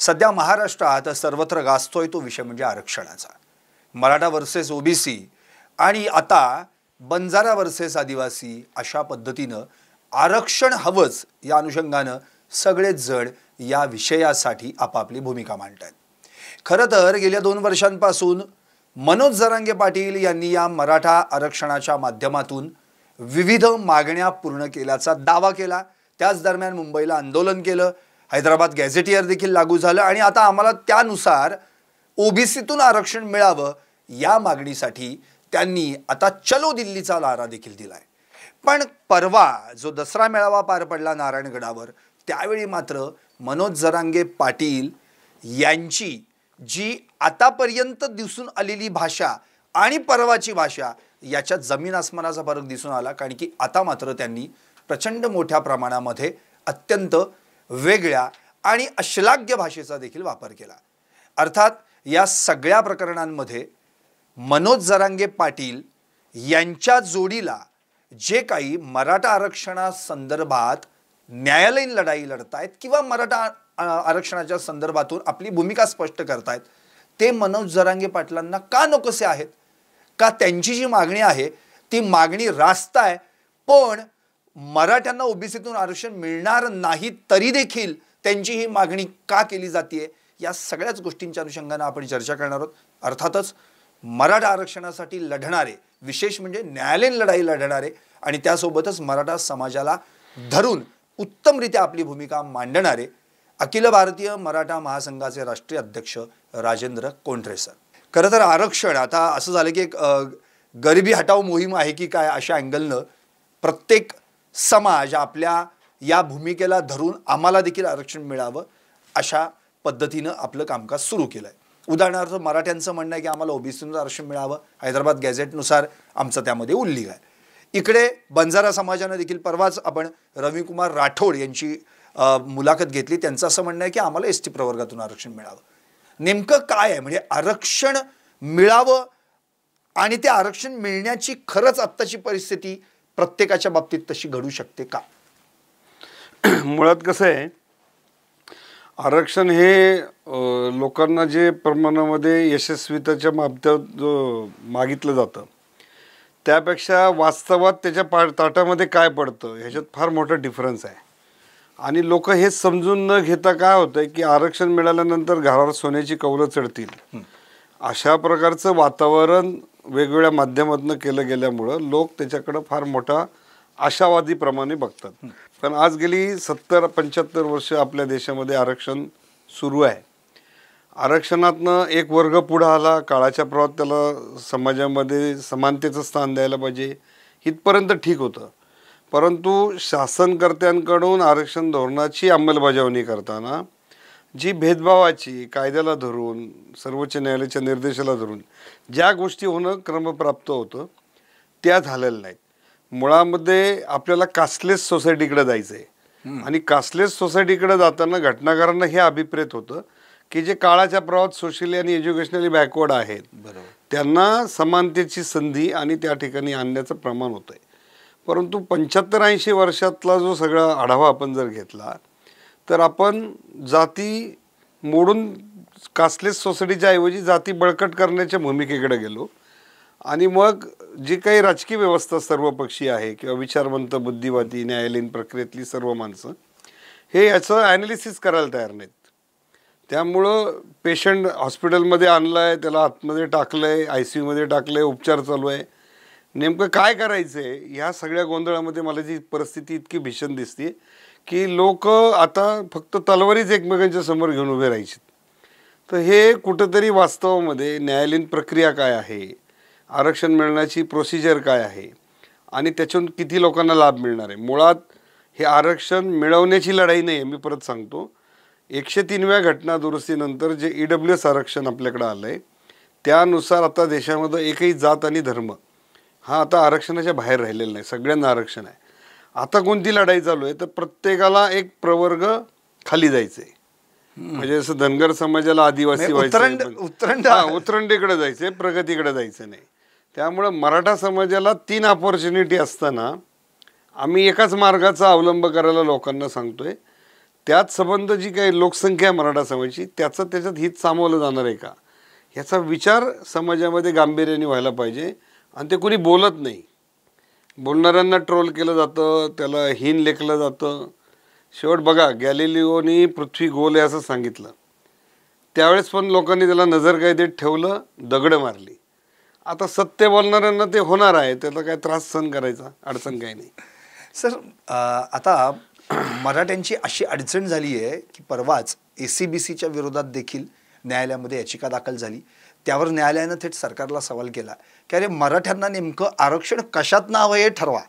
सध्या महाराष्ट्रात सर्वत्र गाजतोय तो विषय म्हणजे आरक्षणाचा. मराठा वर्सेस ओबीसी आणि आता बंजारा वर्सेस आदिवासी अशा पद्धतीनं आरक्षण हवंच या अनुषंगानं सगळेच जण या विषयासाठी आपापली भूमिका मांडतात. खरं तर गेल्या 2 वर्षांपासून मनोज जरांगे पाटील यांनी या मराठा आरक्षणाच्या माध्यमातून विविध मागण्या पूर्ण केल्याचा दावा केला. त्याच दरम्यान मुंबईला आंदोलन केलं, हैदराबाद गॅझेटियर देखील लागू झालं आणि आता आम्हाला त्यानुसार ओबीसीतून आरक्षण मिळावं या मागणीसाठी त्यांनी आता चलो दिल्लीचा नारा देखील दिलाय. पण परवा जो दसरा मेळावा पार पडला नारायणगडावर, त्यावेळी मात्र मनोज जरांगे पाटील यांची जी आतापर्यंत दिसून आलेली भाषा आणि परवाची भाषा याच्यात जमीन आसमानाचा फरक दिसून आला. कारण की आता मात्र त्यांनी प्रचंड मोठ्या प्रमाणामध्ये अत्यंत वेगळ्या आणि अश्लाघ्य भाषेचा देखील वापर केला. अर्थात या सगळ्या प्रकरणांमध्ये मनोज जरांगे पाटील यांच्या जोडीला जे काही मराठा आरक्षणासंदर्भात न्यायालयीन लढाई लढतायत किंवा मराठा आरक्षणाच्या संदर्भातून आपली भूमिका स्पष्ट करतायत, ते मनोज जरांगे पाटलांना का नकोसे आहेत? का त्यांची जी मागणी आहे ती मागणी रास्त आहे, पण मराठ्यांना ओबीसीतून आरक्षण मिळणार नाही तरी देखील त्यांची ही मागणी का केली जाते? या सगळ्याच गोष्टींच्या अनुषंगाने आपण चर्चा करणार आहोत. अर्थातच मराठा आरक्षणासाठी लढणारे, विशेष म्हणजे न्यायालयीन लढाई लढणारे आणि त्यासोबतच मराठा समाजाला धरून उत्तमरित्या आपली भूमिका मांडणारे अखिल भारतीय मराठा महासंघाचे राष्ट्रीय अध्यक्ष राजेंद्र कोंढरे सर. खरं तर आरक्षण आता असं झालं की एक गरिबी हटाव मोहीम आहे की काय अशा अँगलनं प्रत्येक समाज आपल्या या भूमिकेला धरून आम्हाला देखील आरक्षण मिळावं अशा पद्धतीनं आपलं कामकाज सुरू केलं आहे. उदाहरणार्थ मराठ्यांचं म्हणणं आहे की आम्हाला ओबीसीतून आरक्षण मिळावं, हैदराबाद गॅझेटनुसार आमचं त्यामध्ये उल्लेख आहे. इकडे बंजारा समाजानं देखील परवाच आपण रविकुमार राठोड यांची मुलाखत घेतली. त्यांचं असं म्हणणं आहे की आम्हाला एसटी प्रवर्गातून आरक्षण मिळावं. नेमकं काय आहे म्हणजे आरक्षण मिळावं आणि ते आरक्षण मिळण्याची खरंच आत्ताची परिस्थिती प्रत्येकाच्या बाबतीत तशी घडू शकते का? मुळात कसं आहे, आरक्षण हे लोकांना जे प्रमाणामध्ये यशस्वीतेच्या बाबतीत जो मागितलं जातं त्यापेक्षा वास्तवात त्याच्या ताटामध्ये काय पडतं ह्याच्यात फार मोठा डिफरन्स आहे. आणि लोक हे समजून न घेता काय होतंय की आरक्षण मिळाल्यानंतर घरावर सोन्याची कौलं चढतील अशा प्रकारचं वातावरण वेगवेगळ्या माध्यमातून केलं गेल्यामुळं लोक त्याच्याकडं फार मोठा आशावादीप्रमाणे बघतात. पण आज गेली 70-75 वर्ष आपल्या देशामध्ये आरक्षण सुरू आहे. आरक्षणातनं एक वर्ग पुढं आला, काळाच्या प्रवाहात त्याला समाजामध्ये समानतेचं स्थान द्यायला पाहिजे इथपर्यंत ठीक होतं. परंतु शासनकर्त्यांकडून आरक्षण धोरणाची अंमलबजावणी करताना जी भेदभावाची कायद्याला धरून सर्वोच्च न्यायालयाच्या निर्देशाला धरून ज्या गोष्टी होणं क्रमप्राप्त होतं त्या झालेल्या नाहीत. मुळामध्ये आपल्याला कास्टलेस सोसायटीकडे जायचं आहे आणि कास्टलेस सोसायटीकडे जाताना घटनाकारांना हे अभिप्रेत होतं की जे काळाच्या प्रवाहात सोशली आणि एज्युकेशनली बॅकवर्ड आहेत त्यांना समानतेची संधी आणि त्या ठिकाणी आणण्याचं प्रमाण होतं आहे. परंतु 75-80 वर्षातला जो सगळा आढावा आपण जर घेतला तर आपण जाती मोडून कास्टलेस सोसायटीच्या ऐवजी जाती बळकट करण्याच्या भूमिकेकडे गेलो आणि मग जी काही राजकीय व्यवस्था सर्वपक्षीय आहे किंवा विचारवंत बुद्धिवादी न्यायालयीन प्रक्रियेतली सर्व माणसं हे याचं ॲनालिसिस करायला तयार नाहीत. त्यामुळं पेशंट हॉस्पिटलमध्ये आणलं आहे, त्याला आतमध्ये टाकलं आहे, ICU मध्ये टाकलं आहे, उपचार चालू आहे, नेमकं काय करायचं आहे ह्या सगळ्या गोंधळामध्ये मला जी परिस्थिती इतकी भीषण दिसते की लोक आता फक्त तलवारीच एकमेकांच्या समोर घेऊन उभे राहायचे. तर हे कुठंतरी वास्तवामध्ये न्यायालयीन प्रक्रिया काय आहे, आरक्षण मिळण्याची प्रोसिजर काय आहे आणि त्याच्यातून किती लोकांना लाभ मिळणार आहे. मुळात हे आरक्षण मिळवण्याची लढाई नाही आहे. मी परत सांगतो, 103व्या घटना दुरुस्तीनंतर जे EWS आरक्षण आपल्याकडे आलं आहे त्यानुसार आता देशामध्ये एकही जात आणि धर्म हा आता आरक्षणाच्या बाहेर राहिलेला नाही, सगळ्यांना आरक्षण आहे. आता कोणती लढाई चालू आहे तर प्रत्येकाला एक प्रवर्ग खाली जायचं आहे. म्हणजे जसं धनगर समाजाला आदिवासी उतरंडीकडे जायचंय, प्रगतीकडे जायचं नाही. त्यामुळं मराठा समाजाला 3 अपॉर्च्युनिटी असताना आम्ही एकाच मार्गाचा अवलंब करायला लोकांना सांगतोय त्यात संबंध जी काही लोकसंख्या आहे मराठा समाजाची त्याचं त्याच्यात हित सामावलं जाणार आहे का, ह्याचा विचार समाजामध्ये गांभीर्याने व्हायला पाहिजे. आणि ते कुणी बोलत नाही. बोलणाऱ्यांना ट्रोल केलं जातं, त्याला हीन लेखलं जातं. शेवट बघा, गॅलिलिओनी पृथ्वी गोल आहे असं सांगितलं, त्यावेळेस पण लोकांनी त्याला नजरकैदेत ठेवलं, दगडं मारली. आता सत्य बोलणाऱ्यांना ते होणार आहे, त्याला काय त्रास सहन करायचा, अडचण काही नाही. सर, आता मराठ्यांची अशी अडचण झाली आहे की परवाच ACBCच्या विरोधात देखील न्यायालयामध्ये याचिका दाखल झाली. त्यावर न्यायालयानं थेट सरकारला सवाल केला की अरे, मराठ्यांना नेमकं आरक्षण कशातनं हवं हे ठरवा.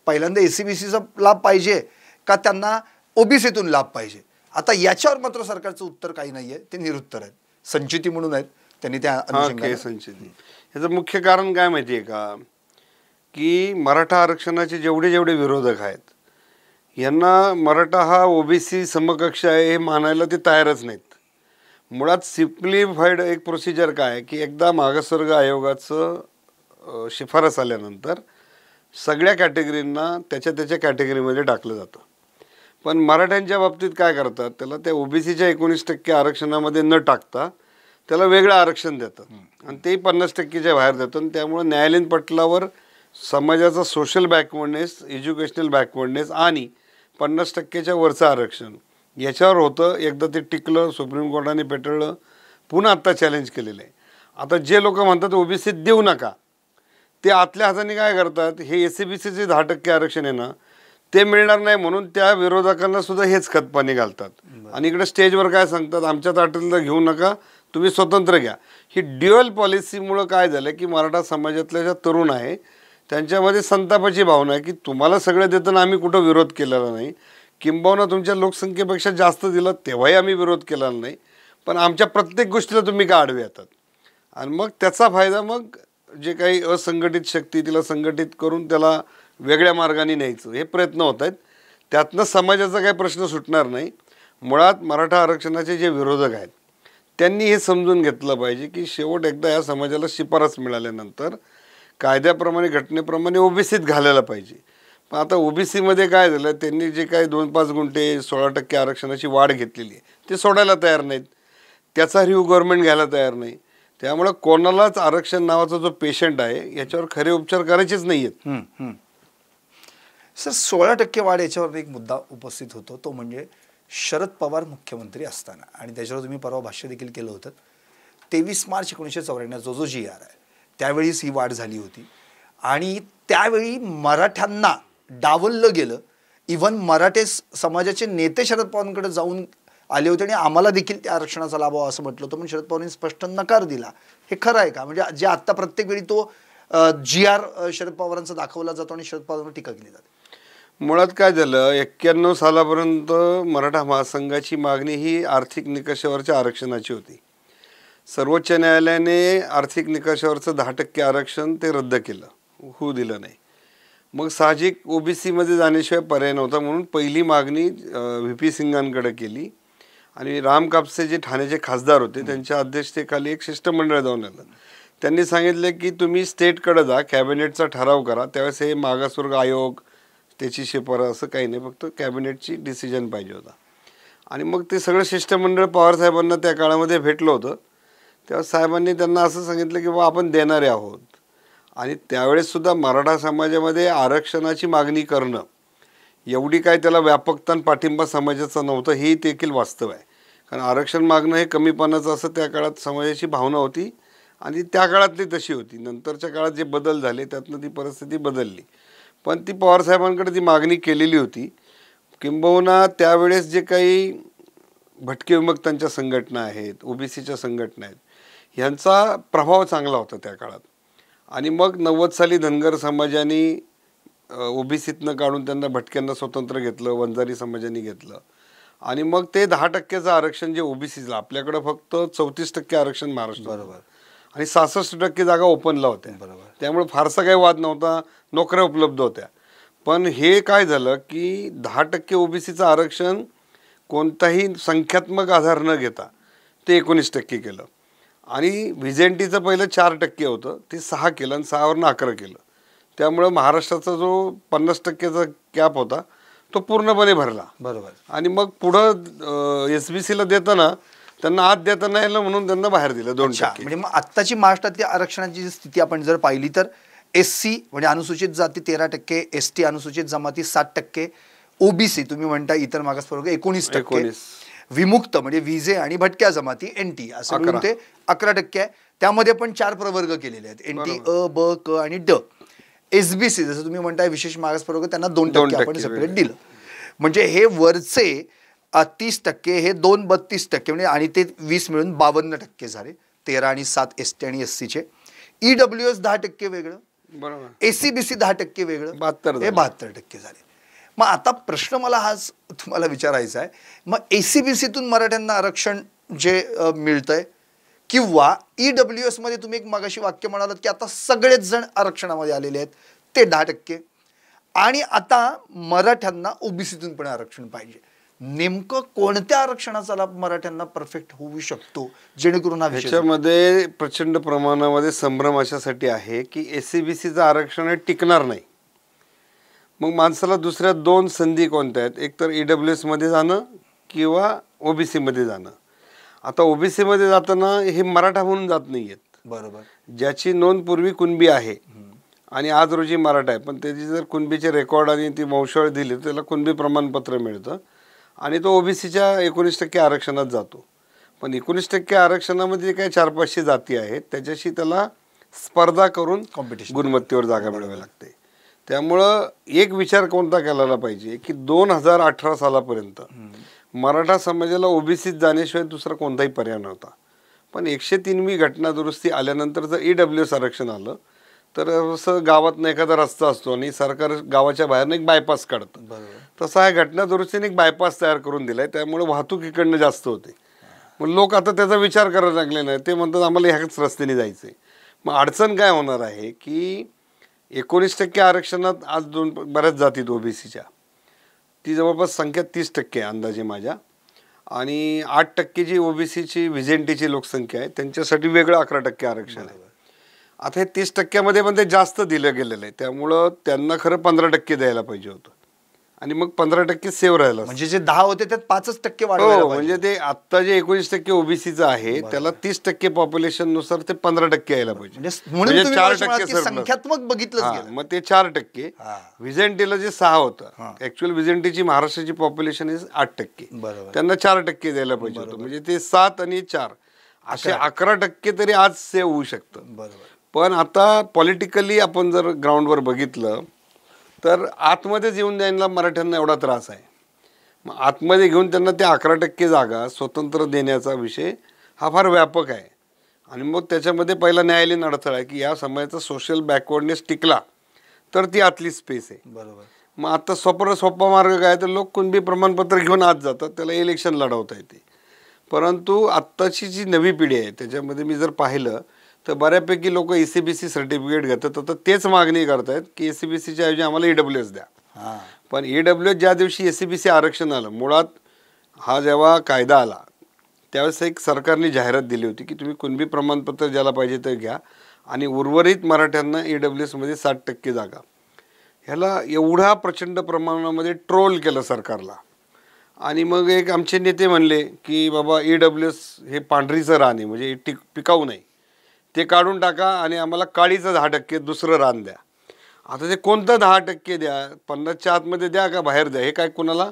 पहिल्यांदा ACBCचा लाभ पाहिजे का त्यांना OBCतून लाभ पाहिजे. आता याच्यावर मात्र सरकारचं उत्तर काही नाही आहे, ते निरुत्तर आहेत. संचिती म्हणून आहेत, त्यांनी त्या संचिती. ह्याचं मुख्य कारण काय माहिती आहे का, की मराठा आरक्षणाचे जेवढे विरोधक आहेत यांना मराठा हा OBC समकक्ष आहे हे मानायला ते तयारच नाहीत. मुळात सिम्प्लिफाईड एक प्रोसिजर काय आहे की एकदा मागासवर्ग आयोगाचं शिफारस आल्यानंतर सगळ्या कॅटेगरींना त्याच्या कॅटेगरीमध्ये टाकलं जातं. पण मराठ्यांच्या बाबतीत काय करतात, त्याला त्या OBCच्या 19% आरक्षणामध्ये न टाकता त्याला वेगळं आरक्षण देतं आणि ते 50%च्या बाहेर देतं. आणि त्यामुळे न्यायालयीन पटलावर समाजाचा सोशल बॅकवर्डनेस, एज्युकेशनल बॅकवर्डनेस आणि 50%च्या वरचं आरक्षण याच्यावर होतं. एकदा ते टिकलं, सुप्रीम कोर्टाने पेटळलं, पुन्हा आत्ता चॅलेंज केलेलं आहे. आता जे लोक म्हणतात OBCत देऊ नका, ते आतल्या हाताने काय करतात, हे ACBCचे 10% आरक्षण आहे ना, ते मिळणार नाही म्हणून त्या विरोधकांना सुद्धा हेच खतपाणी घालतात. आणि इकडे स्टेजवर काय सांगतात, आमच्या ताटलीला घेऊ नका, तुम्ही स्वतंत्र घ्या. ही ड्युअल पॉलिसीमुळं काय झालं की मराठा समाजातल्या ज्या तरुण आहे त्यांच्यामध्ये संतापाची भावना आहे की तुम्हाला सगळं देताना आम्ही कुठं विरोध केलेला नाही, किंबहुना तुमच्या लोकसंख्येपेक्षा जास्त दिलं तेव्हाही आम्ही विरोध केलेला नाही, पण आमच्या प्रत्येक गोष्टीला तुम्ही का आडवे येतात. आणि मग त्याचा फायदा मग जे काही असंघटित शक्ती तिला संघटित करून त्याला वेगळ्या मार्गाने न्यायचं हे प्रयत्न होत आहेत. त्यातनं समाजाचा काही प्रश्न सुटणार नाही. मुळात मराठा आरक्षणाचे जे विरोधक आहेत त्यांनी हे समजून घेतलं पाहिजे की शेवट एकदा या समाजाला शिफारस मिळाल्यानंतर कायद्याप्रमाणे, घटनेप्रमाणे OBCत घालायला पाहिजे. पण आता OBCमध्ये काय झालं, त्यांनी जे काही 2-5 गुंठे 16% आरक्षणाची वाढ घेतलेली आहे ते सोडायला तयार नाहीत, त्याचा रिव्ह्यू गव्हर्नमेंट घ्यायला तयार नाही. त्यामुळे कोणालाच आरक्षण नावाचा जो पेशंट आहे याच्यावर खरे उपचार करायचेच नाही आहेत. सर, 16% वाढ याच्यावर एक मुद्दा उपस्थित होतो, तो म्हणजे शरद पवार मुख्यमंत्री असताना, आणि त्याच्यावर तुम्ही परवा भाष्य देखील केलं होतं, 23 मार्च 1994 जो GR आहे त्यावेळीच ही वाढ झाली होती. आणि त्यावेळी मराठ्यांना डावललं गेलं. इव्हन मराठे समाजाचे नेते शरद पवारांकडे जाऊन आले होते आणि आम्हाला देखील त्या आरक्षणाचा लाभ व्हावा असं म्हटलं होतं, पण शरद पवारांनी स्पष्ट नकार दिला. हे खरं आहे का? म्हणजे जे आत्ता प्रत्येक वेळी तो GR शरद पवारांचा दाखवला जातो आणि शरद पवारांवर टीका केली जाते. मुळात काय झालं, 91 सालापर्यंत मराठा महासंघाची मागणी ही आर्थिक निकषावरच्या आरक्षणाची होती. सर्वोच्च न्यायालयाने आर्थिक निकषावरचं 10% आरक्षण ते रद्द केलं, होऊ दिलं नाही. मग साहजिक OBCमध्ये जाण्याशिवाय पर्याय नव्हता म्हणून पहिली मागणी VP सिंगांकडे केली. आणि राम कापसे जे ठाण्याचे खासदार होते त्यांच्या अध्यक्षतेखाली एक शिष्टमंडळ जाऊन आलं. त्यांनी सांगितले की तुम्ही स्टेटकडे जा, कॅबिनेटचा ठराव करा. त्यावेळेस हे मागासवर्ग आयोग त्याची शिफारस असं काही नाही, फक्त कॅबिनेटची डिसिजन पाहिजे होता. आणि मग ते सगळं शिष्टमंडळ पवारसाहेबांना त्या काळामध्ये भेटलं होतं. तेव्हा साहेबांनी त्यांना असं सांगितलं की बा आपण देणारे आहोत. आणि त्यावेळेससुद्धा मराठा समाजामध्ये आरक्षणाची मागणी करणं एवढी काय त्याला व्यापकता पाठिंबा समाजाचा नव्हतं, हे देखील वास्तव आहे. कारण आरक्षण मागणं हे कमीपणाचं असं त्या काळात समाजाची भावना होती आणि त्या काळातली तशी होती. नंतरच्या काळात जे बदल झाले त्यातनं ती परिस्थिती बदलली. पण ती पवारसाहेबांकडे ती मागणी केलेली होती. किंबहुना त्यावेळेस जे काही भटके विमुक्तांच्या संघटना आहेत, OBCच्या संघटना आहेत, ह्यांचा प्रभाव चांगला होता त्या काळात. आणि मग 90 साली धनगर समाजाने OBCतनं काढून त्यांना भटक्यांना स्वतंत्र घेतलं, वंजारी समाजाने घेतलं. आणि मग ते 10%चं आरक्षण जे OBCला, आपल्याकडं फक्त 34% आरक्षण महाराष्ट्र बरोबर आणि 66% जागा ओपनला होत्या. बरोबर, त्यामुळे फारसा काही वाद नव्हता, नोकऱ्या उपलब्ध होत्या. पण हे काय झालं की 10% OBCचं आरक्षण कोणताही संख्यात्मक आधार न घेता ते 19% केलं. आणि व्हिजेंटीचं पहिलं 4% होतं, ते 6 केलं आणि 6वरनं 11 केलं. त्यामुळं महाराष्ट्राचा जो 50%चा कॅप होता तो पूर्णपणे भरला. बरोबर. आणि मग पुढं SBCला देताना त्यांना आत देता नाही आलं म्हणून त्यांना बाहेर दिलं 2%. म्हणजे मग आत्ताची महाराष्ट्रातली आरक्षणाची जी स्थिती आपण जर पाहिली तर SC म्हणजे अनुसूचित जाती 13%, ST अनुसूचित जमाती 7%, OBC तुम्ही म्हणता इतर मागासवर्ग 19%, विमुक्त म्हणजे विजे आणि भटक्या जमाती NT असं मिळून ते 11% आहे. त्यामध्ये पण 4 प्रवर्ग केलेले आहेत, NT अ, ब, क आणि ड. SBC जसं तुम्ही म्हणताय विशेष मागासवर्ग त्यांना 2% आपण सेपरेट दिलं. म्हणजे हे वरचे 30%, हे 2 32% म्हणजे आणि ते 20 मिळून 52% झाले. 13 आणि 7 ST आणि SCचे. EWS 10% वेगळं, बरोबर, ACBC 10% वेगळं, 72 हे 72% झाले. मग आता प्रश्न मला हाच तुम्हाला विचारायचा आहे, मग ACBCतून मराठ्यांना आरक्षण जे मिळतंय किंवा EWS मध्ये तुम्ही एक मागाशी वाक्य म्हणालात की आता सगळेच जण आरक्षणामध्ये आलेले आहेत ते 10%, आणि आता मराठ्यांना OBCतून पण आरक्षण पाहिजे. नेमकं कोणत्या आरक्षणाचा लाभ मराठ्यांना परफेक्ट होऊ शकतो जेणेकरून हा विषय? ह्याच्यामध्ये प्रचंड प्रमाणामध्ये संभ्रम अशासाठी आहे की SCBCचं आरक्षण हे टिकणार नाही. मग माणसाला दुसऱ्या 2 संधी कोणत्या आहेत, एक तर EWS मध्ये जाणं किंवा OBC मध्ये जाणं. आता OBC मध्ये जाताना हे मराठा म्हणून जात नाहीयेत. बरोबर. ज्याची नोंद पूर्वी कुणबी आहे आणि आज रोजी मराठा आहे, पण त्याची जर कुणबीचे रेकॉर्ड आणि ती वंशावळ दिली तर त्याला कुणबी प्रमाणपत्र मिळतं आणि तो OBCच्या 19% आरक्षणात जातो. पण 19% आरक्षणामध्ये काही 400-500 जाती आहेत, त्याच्याशी त्याला स्पर्धा करून कॉम्पिटिशन गुणवत्तेवर जागा मिळवावी लागते. त्यामुळं एक विचार कोणता केला पाहिजे की 2018 सालापर्यंत मराठा समाजाला OBCत जाण्याशिवाय दुसरा कोणताही पर्याय नव्हता. पण 103वी घटना दुरुस्ती आल्यानंतर जर EWS आरक्षण आलं तर असं गावातनं एखादा रस्ता असतो आणि सरकार गावाच्या बाहेरनं एक बायपास काढतं, तसा ह्या घटना दुरुस्तीने एक बायपास तयार करून दिलाय. त्यामुळे वाहतूक इकडनं जास्त होते. मग लोक आता त्याचा विचार करायला लागले नाही, ते म्हणतात आम्हाला ह्याच रस्त्याने जायचंय. मग अडचण काय होणार आहे की 19% आरक्षणात आज बऱ्याच जातीत OBCच्या, ती जवळपास संख्या 30% आहे अंदाजे माझ्या, आणि 8% जी OBCची व्हिजेंटीची लोकसंख्या आहे त्यांच्यासाठी वेगळं 11% आरक्षण आहे. आता हे 30% पण ते जास्त दिलं गेलेलं आहे, त्यामुळं त्यांना खरं 15% द्यायला पाहिजे होतं आणि मग 15% सेव्ह राहिलं. म्हणजे जे 10 होते त्यात 5% हो, म्हणजे ते आत्ता जे 19% OBCचं आहे त्याला 30% पॉप्युलेशन नुसार ते 15% यायला पाहिजे. म्हणजे 4% संख्यात्मक बघितलं. मग ते 4%. व्हिजेंटीला जे 6 होतं, ऍक्च्युअल व्हिजेंटीची महाराष्ट्राची पॉप्युलेशन 8%, त्यांना 4% द्यायला पाहिजे होतं. म्हणजे ते 7 आणि 4 असे 11% तरी आज सेव्ह होऊ शकतं. बरोबर. पण आता पॉलिटिकली आपण जर ग्राउंडवर बघितलं तर आतमध्येच येऊन द्यायला मराठ्यांना एवढा त्रास आहे. मग आतमध्ये घेऊन त्यांना ते 11% जागा स्वतंत्र देण्याचा विषय हा फार व्यापक आहे. आणि मग त्याच्यामध्ये पहिला न्यायालयीन अडथळा आहे की या समाजाचा सोशल बॅकवर्डनेस टिकला तर ती आतली स्पेस आहे. बरोबर. मग आता सोपा मार्ग काय, तर लोक कुणबी प्रमाणपत्र घेऊन आत जातात, त्याला इलेक्शन लढवता येते. परंतु आत्ताची जी नवी पिढी आहे त्याच्यामध्ये मी जर पाहिलं तर बऱ्यापैकी लोक ECBC सर्टिफिकेट घेतात. आता तेच मागणी करतायत की SCBCच्या ऐवजी आम्हाला EWS द्या. पण EWS ज्या दिवशी SCBC आरक्षण आलं, मुळात हा जेव्हा कायदा आला त्यावेळेस एक सरकारने जाहिरात दिली होती की तुम्ही कुणबी प्रमाणपत्र ज्याला पाहिजे ते घ्या आणि उर्वरित मराठ्यांना EWS मध्ये 60% जागा. ह्याला एवढा प्रचंड प्रमाणामध्ये ट्रोल केलं सरकारला. आणि मग एक आमचे नेते म्हणले की बाबा EWS हे पांढरीचं रान आहे, म्हणजे पिकाऊ नाही, ते काढून टाका आणि आम्हाला काळीचं 10% दुसरं रान द्या. आता ते कोणतं 10% द्या, 50च्या आतमध्ये द्या का बाहेर द्या, हे काय कुणाला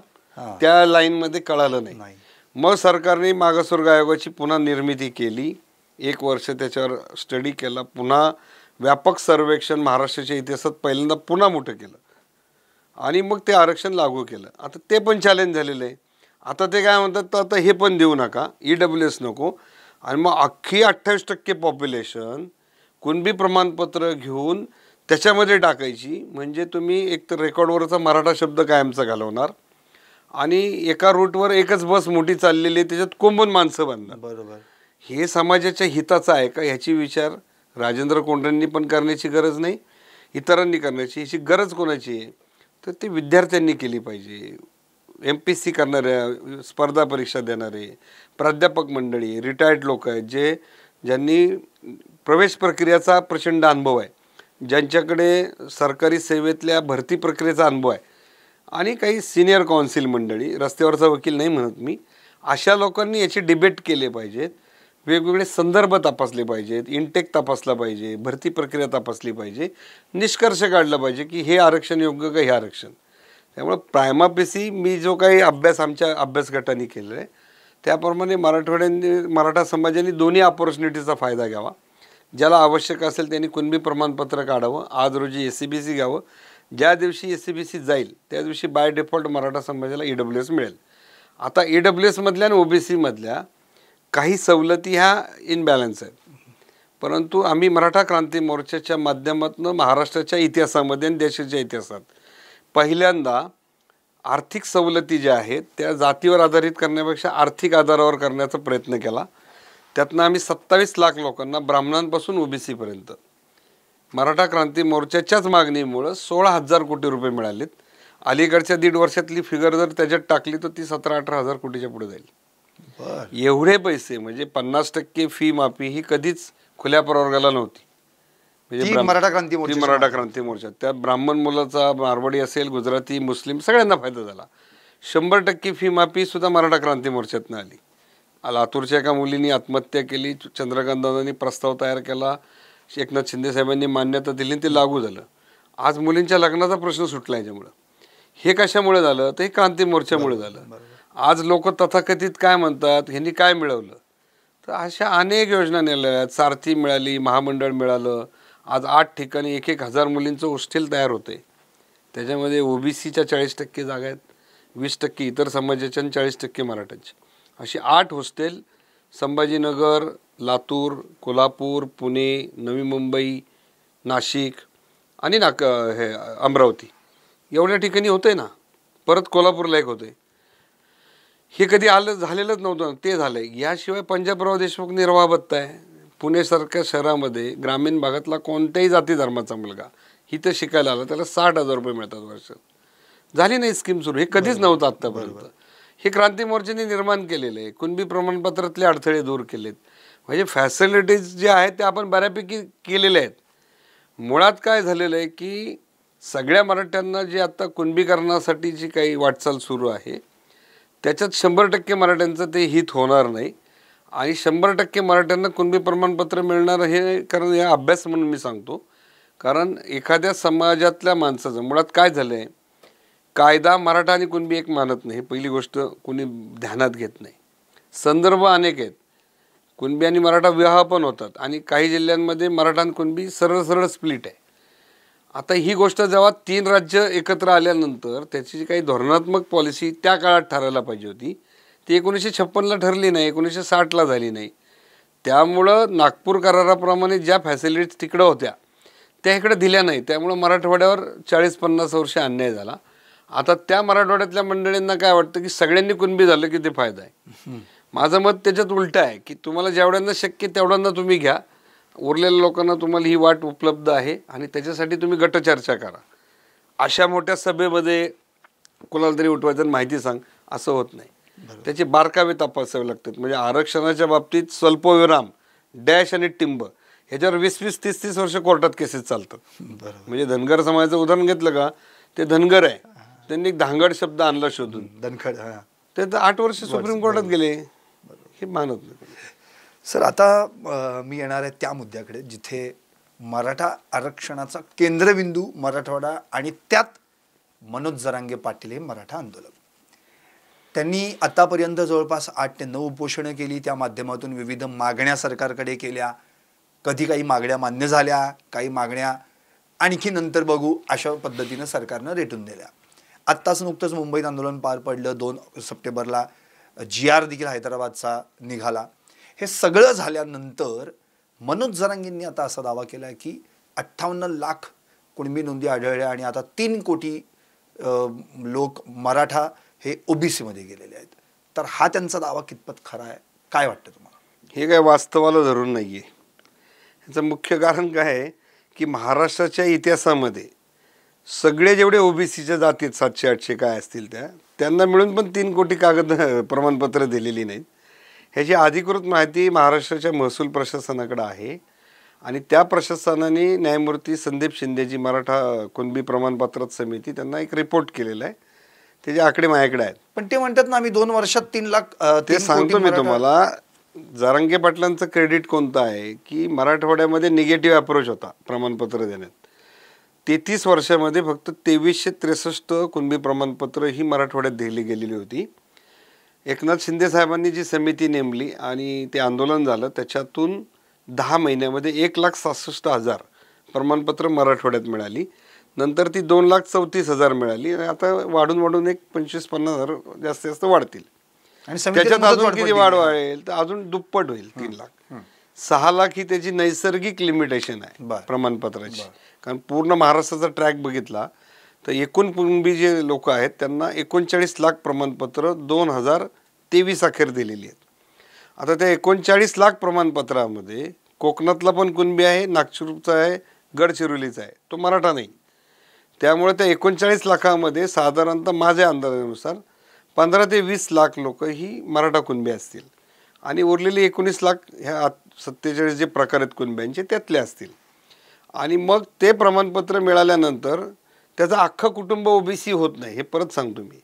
त्या लाईनमध्ये कळालं नाही. मग सरकारने मागासवर्ग आयोगाची पुन्हा निर्मिती केली, 1 वर्ष त्याच्यावर स्टडी केला, पुन्हा व्यापक सर्वेक्षण महाराष्ट्राच्या इतिहासात पहिल्यांदा पुन्हा मोठं केलं आणि मग ते आरक्षण लागू केलं. आता ते पण चॅलेंज झालेलं आहे. आता ते काय म्हणतात, तर आता हे पण देऊ नका, EWS नको, आणि मग अख्खी 28% पॉप्युलेशन कुणबी प्रमाणपत्र घेऊन त्याच्यामध्ये टाकायची. म्हणजे तुम्ही एक तर रेकॉर्डवरचा मराठा शब्द कायमचा घालवणार आणि एका रूटवर एकच बस मोठी चाललेली आहे, त्याच्यात कोंबून माणसं बांधणार. बरोबर. हे समाजाच्या हिताचं आहे का, ह्याची विचार राजेंद्र कोंढरेंनी पण करण्याची गरज नाही, इतरांनी करण्याची. ह्याची गरज कोणाची आहे, तर ती विद्यार्थ्यांनी केली पाहिजे. MPSC करणाऱ्या, स्पर्धा परीक्षा देणारे प्राध्यापक मंडळी, रिटायर्ड लोक आहेत, ज्यांनी प्रवेश प्रक्रियेचा प्रचंड अनुभव आहे, ज्यांच्याकडे सरकारी सेवेतल्या भरती प्रक्रियेचा अनुभव आहे, आणि काही सिनियर काउन्सिल मंडळी, रस्त्यावरचा वकील नाही म्हणत मी, अशा लोकांनी याची डिबेट केले पाहिजेत, वेगवेगळे संदर्भ तपासले पाहिजेत, इंटेक तपासला पाहिजे, भरती प्रक्रिया तपासली पाहिजे, निष्कर्ष काढला पाहिजे की हे आरक्षण योग्य का हे आरक्षण. त्यामुळे प्रायमापेसी मी जो काही अभ्यास आमच्या अभ्यास गटाने केला आहे त्याप्रमाणे मराठा समाजाने दोन्ही ऑपॉर्च्युनिटीचा फायदा घ्यावा. ज्याला आवश्यक असेल त्यांनी कुणबी प्रमाणपत्र काढावं. आज रोजी SCBC घ्यावं. ज्या दिवशी SCBC जाईल त्या दिवशी बाय डिफॉल्ट मराठा समाजाला EWS मिळेल. आता EWS मधल्या आणि OBC मधल्या काही सवलती ह्या इनबॅलन्स आहेत, परंतु आम्ही मराठा क्रांती मोर्चाच्या माध्यमातून महाराष्ट्राच्या इतिहासामध्ये आणि देशाच्या इतिहासात पहिल्यांदा आर्थिक सवलती ज्या आहेत त्या जातीवर आधारित करण्यापेक्षा आर्थिक आधारावर करण्याचा प्रयत्न केला. त्यातनं आम्ही 27 लाख लोकांना ब्राह्मणांपासून OBC पर्यंत मराठा क्रांती मोर्चाच्याच मागणीमुळं 16,000 कोटी रुपये मिळालेत. अलीकडच्या 1.5 वर्षातली फिगर जर त्याच्यात टाकली तर ती 17-18 हजार कोटीच्या पुढे जाईल. एवढे पैसे म्हणजे 50% फी माफी ही कधीच खुल्या प्रवर्गाला नव्हती. म्हणजे मराठा क्रांती मोर्चा त्यात ब्राह्मण मुलाचा, मारवाडी असेल, गुजराती, मुस्लिम सगळ्यांना फायदा झाला. 100% फी माफी सुद्धा मराठा क्रांती मोर्चातनं आली. लातूरच्या एका मुलीने आत्महत्या केली, चंद्रकांत दादांनी प्रस्ताव तयार केला, एकनाथ शिंदे साहेबांनी मान्यता दिली, ते लागू झालं. आज मुलींच्या लग्नाचा प्रश्न सुटला याच्यामुळं. हे कशामुळे झालं तर हे क्रांती मोर्चामुळे झालं. आज लोक तथाकथित काय म्हणतात, ह्यांनी काय मिळवलं, तर अशा अनेक योजना नेल्या. सारथी मिळाली, महामंडळ मिळालं. आज 8 ठिकाणी 1,000 मुलींचं हॉस्टेल तयार होते. त्याच्यामध्ये OBCच्या 40% जागा आहेत, 20% इतर समाजाच्या आणि 40% मराठ्यांच्या. अशी 8 हॉस्टेल संभाजीनगर, लातूर, कोल्हापूर, पुणे, नवी मुंबई, नाशिक आणि हे अमरावती एवढ्या ठिकाणी होते ना. परत कोल्हापूरला एक होते. हे कधी झालेलंच नव्हतं, ते झालं आहे. याशिवाय पंजाबराव देशमुख निर्वाह भत्ता आहे. पुणेसारख्या शहरामध्ये ग्रामीण भागातला कोणत्याही जाती धर्माचा मुलगा इथं शिकायला आला त्याला 60,000 रुपये मिळतात वर्षात. झाली नाही स्कीम सुरू. हे कधीच नव्हतं आत्तापर्यंत. हे क्रांती मोर्चाने निर्माण केलेलं आहे. कुणबी प्रमाणपत्रातले अडथळे दूर केलेत. म्हणजे फॅसिलिटीज जे आहेत ते आपण बऱ्यापैकी केलेल्या आहेत. मुळात काय झालेलं आहे की सगळ्या मराठ्यांना जे आता कुणबीकरणासाठी जी काही वाटचाल सुरू आहे त्याच्यात 100% मराठ्यांचं ते हित होणार नाही. आणि 100% मराठ्यांना कुणबी प्रमाणपत्र मिळणार हे कारण या अभ्यास म्हणून मी सांगतो. कारण एखाद्या समाजातल्या माणसाचं मुळात काय झालं आहे, कायदा मराठा आणि कुणबी एक मानत नाही. पहिली गोष्ट कुणी ध्यानात घेत नाही. संदर्भ अनेक आहेत. कुणबी आणि मराठा विवाह पण होतात आणि काही जिल्ह्यांमध्ये मराठा आणि कुणबी सरळ सरळ स्प्लिट आहे. आता ही गोष्ट जेव्हा 3 राज्य एकत्र आल्यानंतर त्याची जी काही धोरणात्मक पॉलिसी त्या काळात ठरायला पाहिजे होती ती 1956ला ठरली नाही, 1960ला झाली नाही. त्यामुळं नागपूर कराराप्रमाणे ज्या फॅसिलिटीज तिकडं होत्या त्या इकडे दिल्या नाही. त्यामुळं मराठवाड्यावर 40-50 वर्ष अन्याय झाला. आता त्या मराठवाड्यातल्या मंडळींना काय वाटतं की सगळ्यांनी कुणबी झालं की ते फायदा आहे. माझं मत त्याच्यात उलटं आहे की तुम्हाला जेवढ्यांना शक्य तेवढ्यांना तुम्ही घ्या. उरलेल्या लोकांना तुम्हाला ही वाट उपलब्ध आहे आणि त्याच्यासाठी तुम्ही गटचर्चा करा. अशा मोठ्या सभेमध्ये कोणाला तरी उठवायचं आणि माहिती सांग असं होत नाही. त्याचे बारकावे तपासावे लागतात. म्हणजे आरक्षणाच्या बाबतीत स्वल्पविराम, डॅश आणि टिंब ह्याच्यावर 20-20, 30-30 वर्ष कोर्टात केसेस चालतात. म्हणजे धनगर समाजाचं उदाहरण घेतलं का, ते धनगर आहे, त्यांनी एक धांगड शब्द आणला शोधून, धनखड, ते तर 8 वर्ष सुप्रीम कोर्टात गेले. हे मानत नाही. सर आता मी येणार आहे त्या मुद्द्याकडे जिथे मराठा आरक्षणाचा केंद्रबिंदू मराठवाडा आणि त्यात मनोज जरांगे पाटील हे मराठा आंदोलक. त्यांनी आतापर्यंत जवळपास 8 ते 9 उपोषणं केली. त्या माध्यमातून विविध मागण्या सरकारकडे केल्या. कधी काही मागण्या मान्य झाल्या, काही मागण्या आणखी नंतर बघू अशा पद्धतीनं सरकारनं रेटून दिल्या. आत्ताच नुकतंच मुंबईत आंदोलन पार पडलं. 2 सप्टेंबरला GR देखील हैदराबादचा निघाला. हे सगळं झाल्यानंतर मनोज जरांगेंनी आता असा दावा केला की 58 लाख कुणबी नोंदी आढळल्या आणि आता 3 कोटी लोक मराठा हे OBC मध्ये गेलेले आहेत. तर हा त्यांचा दावा कितपत खरा आहे, काय वाटतं तुम्हाला? हे काय वास्तवाला धरून नाही आहे. ह्याचं मुख्य कारण काय आहे की महाराष्ट्राच्या इतिहासामध्ये सगळे जेवढे OBCच्या जातीत 700-800 काय असतील त्यांना मिळून पण 3 कोटी कागद प्रमाणपत्र दिलेली नाहीत. ह्याची अधिकृत माहिती महाराष्ट्राच्या महसूल प्रशासनाकडे आहे आणि त्या प्रशासनाने न्यायमूर्ती संदीप शिंदेजी मराठा कुणबी प्रमाणपत्रात समिती त्यांना एक रिपोर्ट केलेला आहे. त्याचे आकडे माझ्याकडे आहेत. पण ते म्हणतात ना आम्ही 2 वर्षात 3 लाख ते 3 सांगतो कोटी मी मराठा. तुम्हाला. जरांगे पाटलांचं क्रेडिट कोणतं आहे की मराठवाड्यामध्ये निगेटिव्ह अप्रोच होता प्रमाणपत्र देण्यात. 33 वर्षामध्ये फक्त 2363 कुणबी प्रमाणपत्र ही मराठवाड्यात दिली गेलेली होती. एकनाथ शिंदे साहेबांनी जी समिती नेमली आणि ते आंदोलन झालं, त्याच्यातून 10 महिन्यामध्ये 1,67,000 प्रमाणपत्र मराठवाड्यात मिळाली. नंतर ती 2,34,000 मिळाली आणि आता वाढून एक 25-50,000 जास्तीत जास्त वाढतील. आणि समितीला त्याच्यात मुदत अजून वाढ किती पण वाढ दिली. वाढेल तर अजून दुप्पट होईल. 3 लाख. 6 लाख ही त्याची नैसर्गिक लिमिटेशन आहे बरं. प्रमाणपत्राची. कारण पूर्ण महाराष्ट्राचा ट्रॅक बघितला तर एकूण कुणबी जे लोक आहेत त्यांना 39 लाख प्रमाणपत्र 2023 अखेर दिलेली आहेत. आता त्या 39 लाख प्रमाणपत्रामध्ये कोकणातला पण कुणबी आहे, नागपूरचा आहे, गडचिरोलीचा आहे, तो मराठा नाही. त्यामुळे त्या 39 लाखामध्ये साधारणतः माझ्या अंदाजानुसार 15 ते 20 लाख लोक ही मराठा कुणबी असतील आणि उरलेली 19 लाख ह्या 47 जे प्रकार आहेत कुणब्यांचे त्यातले असतील. आणि मग ते प्रमाणपत्र मिळाल्यानंतर त्याचं अख्खं कुटुंब ओबीसी होत नाही. हे परत सांगतो मी,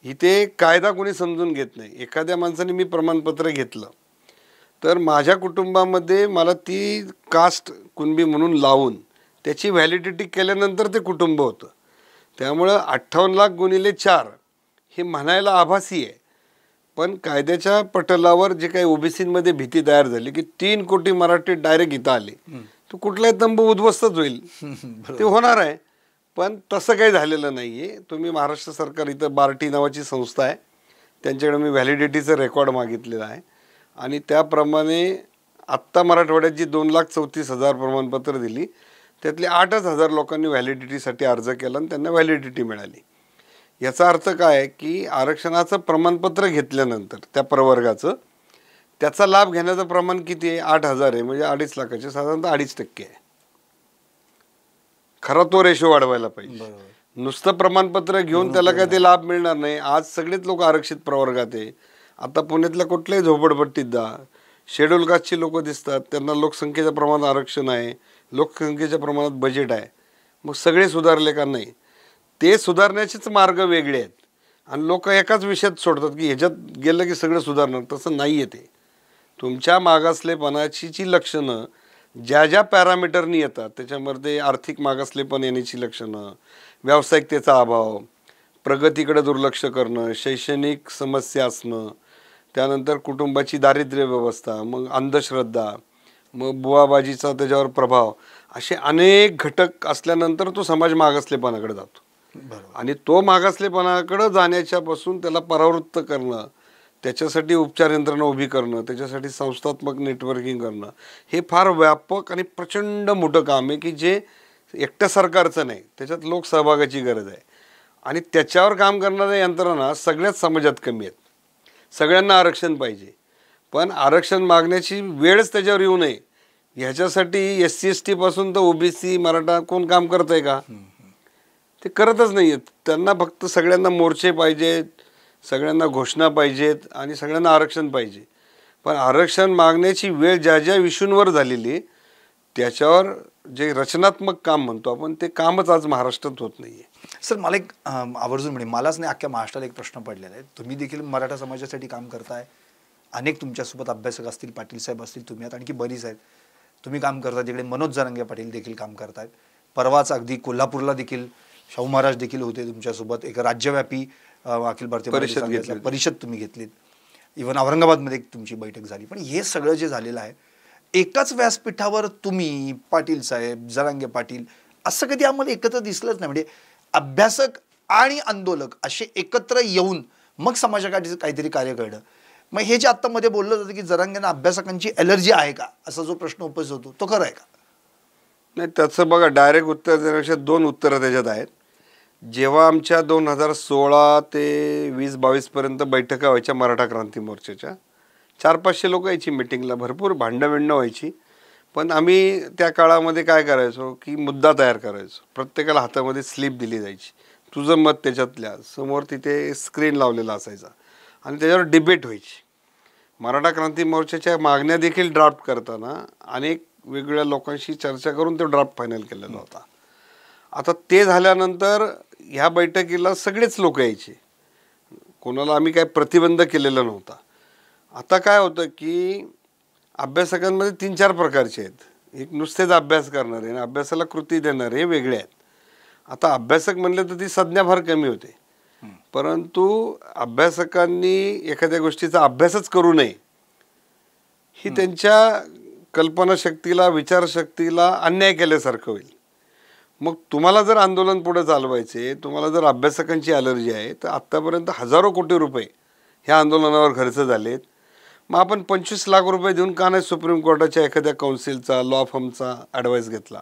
इथे कायदा कोणी समजून घेत नाही. एखाद्या माणसाने मी प्रमाणपत्र घेतलं तर माझ्या कुटुंबामध्ये मला ती कास्ट कुणबी म्हणून लावून त्याची व्हॅलिडिटी केल्यानंतर ते कुटुंब होतं. त्यामुळं 58 लाख गुणिले 4 हे म्हणायला आभासी आहे, पण कायद्याच्या पटलावर जे काही ओबीसीमध्ये भीती तयार झाली की 3 कोटी मराठी डायरेक्ट इथं आले तर कुठलाही तंबू उद्ध्वस्तच होईल. ते होणार आहे, पण तसं काही झालेलं नाही आहे. तुम्ही महाराष्ट्र सरकार इथं बार्टी नावाची संस्था आहे, त्यांच्याकडे मी व्हॅलिडिटीचं रेकॉर्ड मागितलेलं आहे आणि त्याप्रमाणे आत्ता मराठवाड्यात जी 2,34,000 प्रमाणपत्र दिली त्यातले 8,000 लोकांनी व्हॅलिडिटीसाठी अर्ज केला आणि त्यांना व्हॅलिडिटी मिळाली. याचा अर्थ काय आहे की आरक्षणाचं प्रमाणपत्र घेतल्यानंतर त्या प्रवर्गाचं त्याचा लाभ घेण्याचं प्रमाण किती आहे? 8,000 आहे, म्हणजे 2.5 लाखाचे साधारणतः 2.5% आहे. खरा तो रेशो वाढवायला पाहिजे. नुसतं प्रमाणपत्र घेऊन त्याला काय ते लाभ मिळणार नाही. आज सगळेच लोक आरक्षित प्रवर्गात आहे. आता पुण्यातल्या कुठल्याही झोपडपट्टीत जा, शेड्यूल कास्टची लोक दिसतात, त्यांना लोकसंख्येच्या प्रमाणात आरक्षण आहे, लोकसंख्येच्या प्रमाणात बजेट आहे. मग सगळे सुधारले का? नाही. ते सुधारण्याचेच मार्ग वेगळे आहेत आणि लोक एकाच विषयात सोडतात की ह्याच्यात गेलं की सगळं सुधारणार. तसं नाही आहे. ते तुमच्या मागासलेपणाची जी लक्षणं ज्या ज्या पॅरामीटरनी येतात त्याच्यामध्ये आर्थिक मागासलेपण येण्याची लक्षणं, व्यावसायिकतेचा अभाव, प्रगतीकडे दुर्लक्ष करणं, शैक्षणिक समस्या असणं, त्यानंतर कुटुंबाची दारिद्र्य व्यवस्था, मग अंधश्रद्धा, मग बुवाबाजीचा त्याच्यावर प्रभाव, असे अनेक घटक असल्यानंतर तो समाज मागासलेपणाकडे जातो. आणि तो मागासलेपणाकडे जाण्याच्यापासून त्याला परावृत्त करणं, त्याच्यासाठी उपचार यंत्रणा उभी करणं, त्याच्यासाठी संस्थात्मक नेटवर्किंग करणं, हे फार व्यापक आणि प्रचंड मोठं काम आहे की जे एकट्या सरकारचं नाही, त्याच्यात लोकसहभागाची गरज आहे. आणि त्याच्यावर काम करणाऱ्या यंत्रणा सगळ्याच समाजात कमी आहेत. सगळ्यांना आरक्षण पाहिजे, पण आरक्षण मागण्याची वेळच त्याच्यावर येऊ नये ह्याच्यासाठी SC ST पासून तर OBC मराठा कोण काम करत आहे का? ते करतच नाही आहेत. त्यांना फक्त सगळ्यांना मोर्चे पाहिजेत, सगळ्यांना घोषणा पाहिजेत आणि सगळ्यांना आरक्षण पाहिजे. पण आरक्षण मागण्याची वेळ ज्या ज्या इश्यूंवर झालेली त्याच्यावर जे रचनात्मक काम म्हणतो आपण ते कामच आज महाराष्ट्रात होत नाही आहे. सर, मला एक आवर्जून म्हणजे मलाच नाही अख्ख्या महाराष्ट्राला एक प्रश्न पडलेला आहे. तुम्ही देखील मराठा समाजासाठी काम करताय, अनेक तुमच्यासोबत अभ्यासक असतील, पाटील साहेब असतील, तुम्ही आता आणखी बरीच आहेत, तुम्ही काम करता. तिकडे मनोज जरांगे पाटील देखील काम करतायत. परवाच अगदी कोल्हापूरला देखील शाहू महाराज देखील होते तुमच्यासोबत. एक राज्यव्यापी अखिल भारतीय परिषद तुम्ही घेतलीत. इव्हन औरंगाबादमध्ये एक तुमची बैठक झाली. पण हे सगळं जे झालेलं आहे एकाच व्यासपीठावर तुम्ही, पाटील साहेब, जरांगे पाटील असं कधी आम्हाला एकत्र दिसलंच नाही. म्हणजे अभ्यासक आणि आंदोलक असे एकत्र येऊन मग समाजासाठी काहीतरी कार्य करणं. मग हे जे आत्ता मध्ये बोललं जातं की जरांगेंना अभ्यासकांची एलर्जी आहे का, असा जो प्रश्न उपस्थित होतो तो खरं आहे का? नाही, त्याचं बघा डायरेक्ट उत्तर देण्यापेक्षा 2 उत्तरं त्याच्यात आहेत. जेव्हा आमच्या 2016 ते 2022 पर्यंत बैठका व्हायच्या मराठा क्रांती मोर्चाच्या, 400-500 लोक यायची मिटिंगला, भरपूर भांडणं व्हायची. पण आम्ही त्या काळामध्ये काय करायचो की मुद्दा तयार करायचो. प्रत्येकाला हातामध्ये स्लिप दिली जायची, तुझं मत त्याच्यातल्या समोर तिथे स्क्रीन लावलेला असायचा आणि त्याच्यावर डिबेट व्हायची. मराठा क्रांती मोर्चाच्या मागण्या देखील ड्राफ्ट करताना अनेक वेगवेगळ्या लोकांशी चर्चा करून तो ड्राफ्ट फायनल केलेला होता. आता ते झाल्यानंतर ह्या बैठकीला सगळेच लोक यायचे, कोणाला आम्ही काय प्रतिबंध केलेला नव्हता. आता काय होतं की अभ्यासकांमध्ये 3-4 प्रकारचे आहेत. एक नुसतेच अभ्यास करणारे आणि अभ्यासाला कृती देणारे वेगळे आहेत. आता अभ्यासक म्हणले तर ती संज्ञा फार कमी होते, परंतु अभ्यासकांनी एखाद्या गोष्टीचा अभ्यासच करू नये ही त्यांच्या कल्पनाशक्तीला, विचारशक्तीला अन्याय केल्यासारखं होईल. मग तुम्हाला जर आंदोलन पुढे चालवायचे, तुम्हाला जर अभ्यासकांची ॲलर्जी आहे, तर आत्तापर्यंत हजारो कोटी रुपये ह्या आंदोलनावर खर्च झालेत. मग आपण 25 लाख रुपये देऊन का नाही सुप्रीम कोर्टाच्या एखाद्या काउन्सिलचा, लॉ फर्मचा ॲडवाईस घेतला?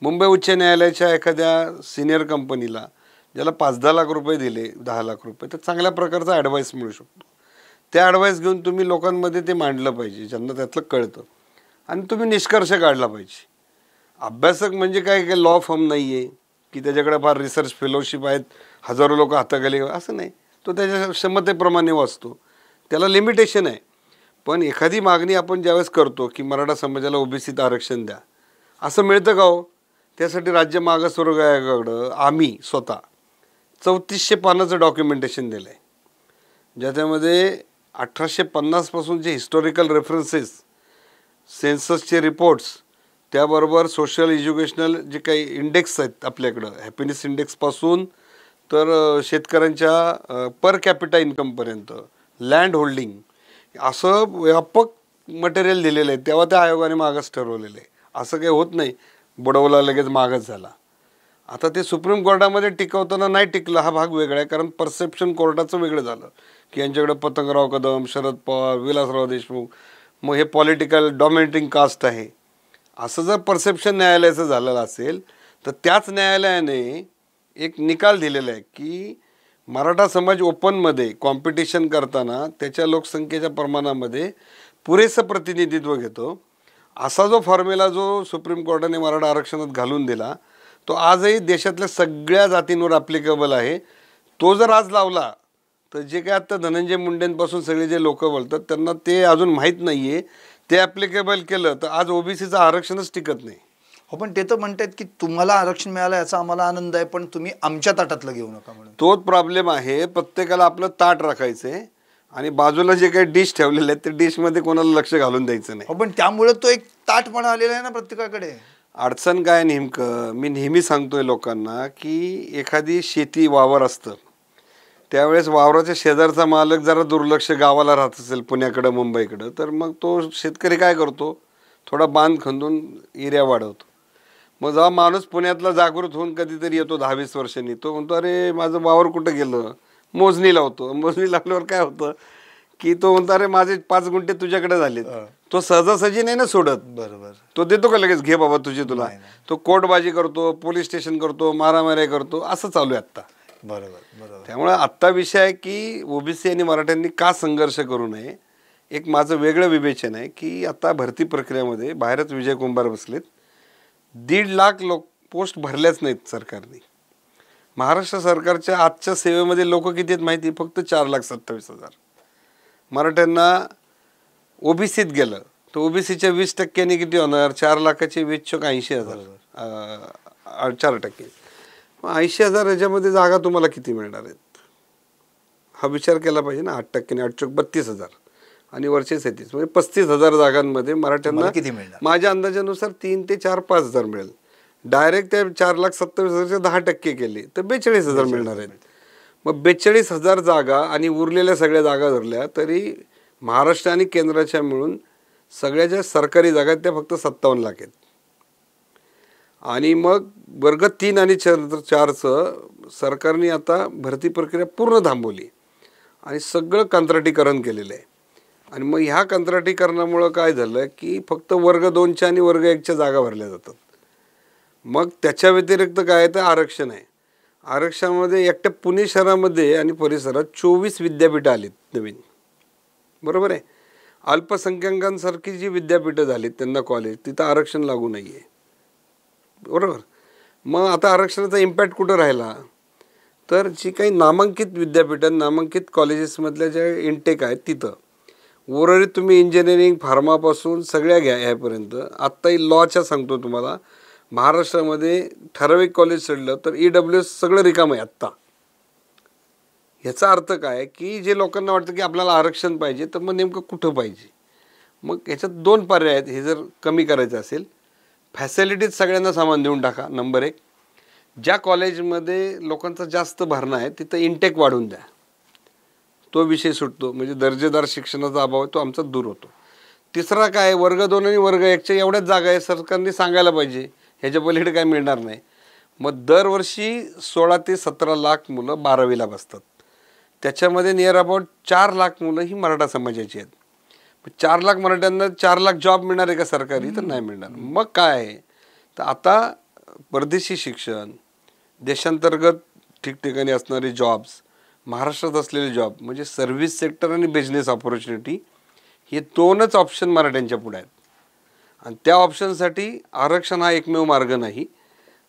मुंबई उच्च न्यायालयाच्या एखाद्या सिनियर कंपनीला ज्याला 5-10 लाख रुपये दिले, 10 लाख रुपये, तर चांगल्या प्रकारचा ॲडवाईस मिळू शकतो. त्या ॲडवाईस घेऊन तुम्ही लोकांमध्ये ते मांडलं पाहिजे, ज्यांना त्यातलं कळतं, आणि तुम्ही निष्कर्ष काढला पाहिजे. अभ्यासक म्हणजे काय काय लॉ फर्म नाही आहे की त्याच्याकडे फार रिसर्च फेलोशिप आहेत, हजारो लोक हाताखाली, असं नाही. तो त्याच्या क्षमतेप्रमाणे वाचतो, त्याला लिमिटेशन आहे. पण एखादी मागणी आपण ज्यावेळेस करतो की मराठा समाजाला ओबीसीत आरक्षण द्या, असं मिळतं का हो? त्यासाठी राज्य मागासवर्ग आयोगाकडं आम्ही स्वतः 3400 पानाचं डॉक्युमेंटेशन दिलं आहे, ज्याच्यामध्ये 1850 पासूनचे हिस्टॉरिकल रेफरन्सेस, सेन्ससचे रिपोर्ट्स, त्याबरोबर सोशल एज्युकेशनल जे काही इंडेक्स आहेत आपल्याकडं, हॅपीनेस इंडेक्सपासून तर शेतकऱ्यांच्या पर कॅपिटा इन्कमपर्यंत, लँड होल्डिंग, असं व्यापक मटेरियल दिलेलं आहे. तेव्हा त्या आयोगाने मागास ठरवलेलं आहे. असं काही होत नाही बुडवला लगेच मागास झाला. आता ते सुप्रीम कोर्टामध्ये टिकवताना नाही टिकलं हा भाग वेगळा आहे, कारण परसेप्शन कोर्टाचं वेगळं झालं की यांच्याकडे पतंगराव कदम, शरद पवार, विलासराव देशमुख, मग हे पॉलिटिकल डॉमिनेटिंग कास्ट आहे, असं जर परसेप्शन न्यायालयाचं झालेलं असेल तर त्याच न्यायालयाने एक निकाल दिलेला आहे की मराठा समाज ओपनमध्ये कॉम्पिटिशन करताना त्याच्या लोकसंख्येच्या प्रमाणामध्ये पुरेसं प्रतिनिधित्व घेतो. असा जो फॉर्म्युला जो सुप्रीम कोर्टाने मराठा आरक्षणात घालून दिला तो आजही देशातल्या सगळ्या जातींवर ॲप्लिकेबल आहे. तो जर आज लावला तर जे काय आत्ता धनंजय मुंडेंपासून सगळे जे लोक बोलतात त्यांना ते अजून माहीत नाही आहे, ते ॲप्लिकेबल केलं तर आज ओबीसीचं आरक्षणच टिकत नाही. हो, पण ते तर म्हणतात की तुम्हाला आरक्षण मिळालं याचा आम्हाला आनंद आहे, पण तुम्ही आमच्या ताटातलं घेऊ नका म्हणून. तोच प्रॉब्लेम आहे. प्रत्येकाला आपलं ताट राखायचं आहे आणि बाजूला जे काही डिश ठेवलेले आहेत ते डिशमध्ये कोणाला लक्ष घालून द्यायचं नाही. हो, पण त्यामुळे तो एक ताटपणा आलेला आहे ना प्रत्येकाकडे. अडचण काय नेमकं, मी नेहमी सांगतोय लोकांना की एखादी शेती वावर असतं, त्यावेळेस वावराच्या शेजारचा मालक जरा दुर्लक्ष गावाला राहत असेल पुण्याकडं, मुंबईकडं, तर मग तो शेतकरी काय करतो, थोडा बांध खंदून एरिया वाढवतो. मग जेव्हा माणूस पुण्यातला जागृत होऊन कधीतरी येतो 10-20 वर्षांनी, तो म्हणतो अरे माझं वावर कुठं गेलं, मोजणी लावतो. मोजणी लावल्यावर काय होतं की तो म्हणतो अरे माझे 5 गुंठे तुझ्याकडे झालेत. तो सहजासहजी नाही ना सोडत. बरोबर. तो देतो का लगेच घे बाबा तुझी तुला? तो कोर्टबाजी करतो, पोलीस स्टेशन करतो, मारामाऱ्या करतो, असं चालू आहे आत्ता. बरोबर बरोबर. त्यामुळे आत्ता विषय आहे की ओबीसी आणि मराठ्यांनी का संघर्ष करू नये. एक माझं वेगळं विवेचन आहे की आता भरती प्रक्रियेमध्ये बाहेरच विजय कुंभार बसलेत, 1.5 लाख लोक पोस्ट भरल्याच नाहीत सरकारने. महाराष्ट्र सरकारच्या आजच्या सेवेमध्ये लोक किती आहेत माहिती? फक्त 4,27,000. मराठ्यांना ओबीसीत गेलं तर ओबीसीच्या 20% किती होणार? 4 लाखाचे 20 80,000, 4%. 80,000 याच्यामध्ये जागा तुम्हाला किती मिळणार आहेत हा विचार केला पाहिजे ना. 8%, 8 चोक 32,000 आणि वरचे 37, म्हणजे 35,000 जागांमध्ये मराठ्यांना किती मिळणार? माझ्या अंदाजानुसार 3 ते 4-5,000 मिळेल. डायरेक्ट त्या 4,27,000चे 10% केले तर 42,000 मिळणार आहेत. मग 42,000 जागा आणि उरलेल्या सगळ्या जागा धरल्या तरी महाराष्ट्र आणि केंद्राच्या मिळून सगळ्या ज्या सरकारी जागा आहेत त्या फक्त 57 लाख आहेत. आणि मग वर्ग 3 आणि 4चं सरकारने आता भरती प्रक्रिया पूर्ण थांबवली आणि सगळं कंत्राटीकरण केलेलं आहे. आणि मग ह्या कंत्राटीकरणामुळं काय झालं की फक्त वर्ग 2च्या आणि वर्ग 1च्या जागा भरल्या जातात. मग त्याच्या व्यतिरिक्त काय तर आरक्षण आहे. आरक्षणामध्ये एकट्या पुणे शहरामध्ये आणि परिसरात 24 विद्यापीठं आलीत नवीन. बरोबर आहे. अल्पसंख्याकांसारखी जी विद्यापीठं झालीत त्यांना कॉलेज, तिथं आरक्षण लागू नाही आहे. बरोबर. मग आता आरक्षणाचा इम्पॅक्ट कुठं राहिला तर जी काही नामांकित विद्यापीठं, नामांकित कॉलेजेसमधल्या ज्या इंटेक आहेत तिथं उर्वरित तुम्ही इंजिनिअरिंग, फार्मापासून सगळ्या घ्या ह्यापर्यंत. आत्ताही लॉच्या सांगतो तुम्हाला, महाराष्ट्रामध्ये ठराविक कॉलेज सोडलं तर EWS सगळं रिकामं आहे आत्ता. ह्याचा अर्थ काय की जे लोकांना वाटतं की आपल्याला आरक्षण पाहिजे, तर मग नेमकं कुठं पाहिजे? मग ह्याच्यात दोन पर्याय आहेत. हे जर कमी करायचं असेल, फॅसिलिटीज सगळ्यांना समान देऊन टाका. नंबर एक, ज्या कॉलेजमध्ये लोकांचा जास्त भरणा आहे तिथं इंटेक वाढवून द्या. तो विषय सुटतो, म्हणजे दर्जेदार शिक्षणाचा अभाव आहे तो आमचा दूर होतो. तिसरा काय, वर्ग 2 आणि वर्ग 1च्या एवढ्याच जागा आहे, सरकारने सांगायला पाहिजे, ह्याच्या पलीकडे काय मिळणार नाही. मग दरवर्षी 16 ते 17 लाख मुलं 12वीला बसतात. त्याच्यामध्ये नियर अबाउट 4 लाख मुलं ही मराठा समाजाची आहेत. 4 लाख मराठ्यांना 4 लाख जॉब मिळणार आहे का सरकारी? तर नाही मिळणार. मग काय आहे, तर आता परदेशी शिक्षण, देशांतर्गत ठिकठिकाणी असणारे जॉब्स, महाराष्ट्रात असलेले जॉब, म्हणजे सर्व्हिस सेक्टर आणि बिझनेस ऑपॉर्च्युनिटी, हे दोनच ऑप्शन मराठ्यांच्या पुढे आहेत. आणि त्या ऑप्शनसाठी आरक्षण हा एकमेव मार्ग नाही,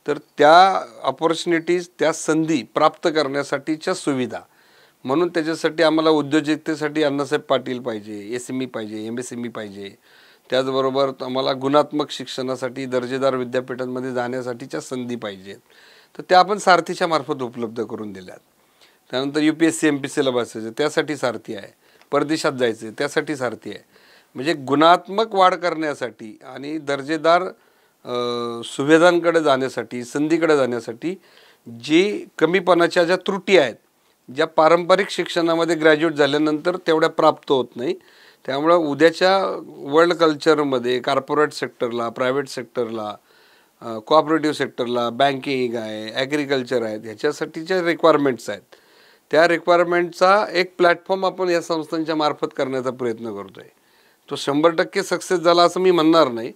तर त्या ऑपॉर्च्युनिटीज, त्या संधी प्राप्त करण्यासाठीच्या सुविधा, म्हणून त्याच्यासाठी आम्हाला उद्योजकतेसाठी अण्णासाहेब पाटील पाहिजे, SME पाहिजे, MSME पाहिजे. त्याचबरोबर आम्हाला गुणात्मक शिक्षणासाठी दर्जेदार विद्यापीठांमध्ये जाण्यासाठीच्या संधी पाहिजेत, तर त्या आपण सारथीच्या मार्फत उपलब्ध करून दिल्यात. त्यानंतर UPSC MPSCला बसायचं त्यासाठी सारथी आहे, परदेशात जायचं त्यासाठी सारथी आहे. म्हणजे गुणात्मक वाढ करण्यासाठी आणि दर्जेदार सुविधांकडे जाण्यासाठी, संधीकडे जाण्यासाठी जी कमीपणाच्या ज्या त्रुटी आहेत, ज्या पारंपरिक शिक्षणामध्ये ग्रॅज्युएट झाल्यानंतर तेवढ्या प्राप्त होत नाही, त्यामुळं उद्याच्या वर्ल्ड कल्चरमध्ये कॉर्पोरेट सेक्टरला, प्रायव्हेट सेक्टरला, कोऑपरेटिव्ह सेक्टरला, बँकिंग आहे, ॲग्रिकल्चर आहेत, ह्याच्यासाठीच्या रिक्वायरमेंट्स आहेत. त्या रिक्वायरमेंटचा एक प्लॅटफॉर्म आपण या संस्थांच्या मार्फत करण्याचा प्रयत्न करतो आहे. तो 100% सक्सेस झाला असं मी म्हणणार नाही,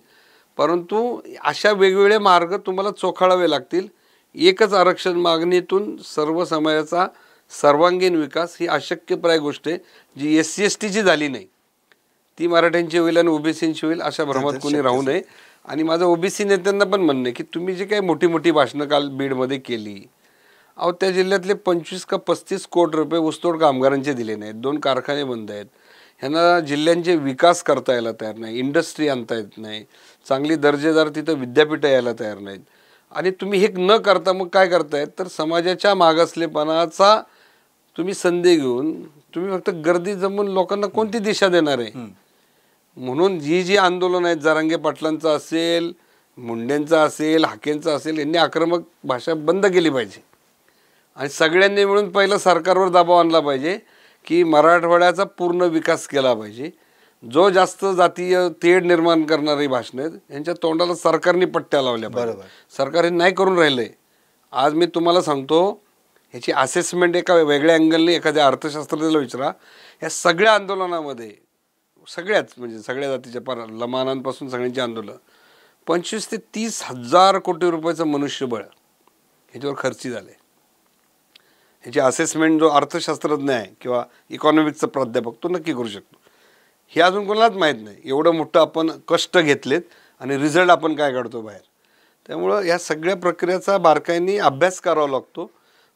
परंतु अशा वेगवेगळे मार्ग तुम्हाला चोखाळावे लागतील. एकच आरक्षण मागणीतून सर्व समाजाचा सर्वांगीण विकास ही अशक्यप्राय गोष्ट आहे, जी SC-STची झाली नाही ती मराठ्यांची होईल आणि OBCची होईल, अशा भ्रमात कोणी राहू नये. आणि माझं OBC नेत्यांना पण म्हणणं आहे की तुम्ही जी काही मोठी मोठी भाषणं काल बीडमध्ये केली, अहो त्या जिल्ह्यातले 25 का 35 कोटी रुपये ऊसतोड कामगारांचे दिले नाहीत, 2 कारखाने बंद आहेत, ह्यांना जिल्ह्यांचे विकास करता यायला तयार नाही, इंडस्ट्री आणता येत नाही, चांगली दर्जेदार तिथं विद्यापीठं यायला तयार नाहीत. आणि तुम्ही हे न करता मग काय करतायत, तर समाजाच्या मागासलेपणाचा तुम्ही संधी घेऊन तुम्ही फक्त गर्दी जमून लोकांना कोणती दिशा देणार आहे? म्हणून जी आंदोलन आहेत, जरांगे पाटलांचं असेल, मुंडेंचं असेल, हाकेंचं असेल, यांनी आक्रमक भाषा बंद केली पाहिजे. आणि सगळ्यांनी मिळून पहिलं सरकारवर दबाव आणला पाहिजे की मराठवाड्याचा पूर्ण विकास केला पाहिजे. जो जास्त जातीय तेढ निर्माण करणारी भाषणं आहेत, यांच्या तोंडाला सरकारने पट्ट्या लावल्या पाहिजे. सरकार हे नाही करून राहिलंय. आज मी तुम्हाला सांगतो, ह्याची असेसमेंट एका वेगळ्या अँगलने एखाद्या अर्थशास्त्रज्ञाला विचारा. या सगळ्या आंदोलनामध्ये सगळ्याच, म्हणजे सगळ्या जातीच्या लमानांपासून सगळ्यांची आंदोलन, 25 ते 30 हजार कोटी रुपयाचं मनुष्यबळ ह्याच्यावर खर्ची झाले. ह्याची असेसमेंट जो अर्थशास्त्रज्ञ आहे किंवा इकॉनॉमिक्सचा प्राध्यापक तो नक्की करू शकतो. हे अजून कोणालाच माहीत नाही. एवढं मोठं आपण कष्ट घेतलेत आणि रिझल्ट आपण काय काढतो बाहेर. त्यामुळं या सगळ्या प्रक्रियेचा बारकाईने अभ्यास करावा लागतो.